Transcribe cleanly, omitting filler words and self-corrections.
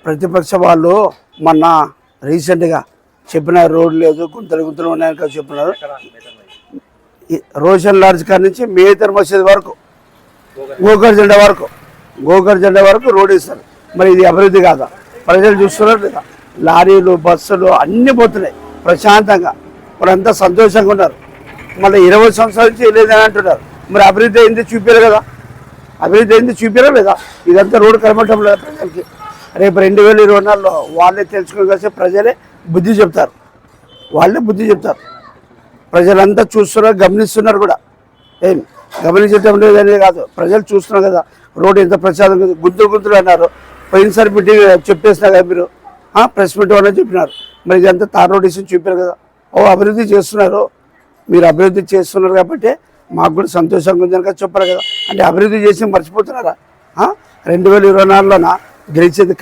ప్రతిపక్ష వాళ్ళు మొన్న రీసెంట్గా చెప్పిన రోడ్డు లేదు, గుంతలు ఉన్నాయని కదా చెప్పినారు. రోషన్ లాడ్జ్ కాడ నుంచి మేతర్ మసీద్ వరకు గోకర్ జెండా వరకు రోడ్ ఇస్తారు. మరి ఇది అభివృద్ధి కాదా? ప్రజలు చూస్తున్నారు లేదా? లారీలు, బస్సులు అన్నీ పోతున్నాయి ప్రశాంతంగా, వాళ్ళంతా సంతోషంగా ఉన్నారు. మళ్ళీ 20 సంవత్సరాల నుంచి లేదని అంటున్నారు. మరి అభివృద్ధి అయింది చూపారు కదా, అభివృద్ధి అయింది చూపారా లేదా? ఇదంతా రోడ్డు కనబడటం లేదా ప్రజలకి? రేపు 2024లో వాళ్ళే తెలుసుకుని కలిసి ప్రజలే బుద్ధి చెప్తారు, వాళ్ళే బుద్ధి చెప్తారు. ప్రజలంతా చూస్తున్నారు, గమనిస్తున్నారు కూడా. ఏం గమనించటం లేదనే కాదు, ప్రజలు చూస్తున్నారు కదా రోడ్డు ఎంత ప్రశాంతంగా. గుంతులు అన్నారు పోయినసారి మీటింగ్ చెప్పేసినా కదా మీరు, ప్రెస్ మీట్ అని చెప్పినారు. మరి ఇదంతా తార్ రోడ్ ఇష్యూ చూపారు కదా. అభివృద్ధి చేస్తున్నారు, మీరు అభివృద్ధి చేస్తున్నారు కాబట్టి మాకు కూడా సంతోషంగా ఉందని కదా చెప్పారు కదా. అంటే అభివృద్ధి చేసి మర్చిపోతున్నారా? 2024లోన గెలిచేది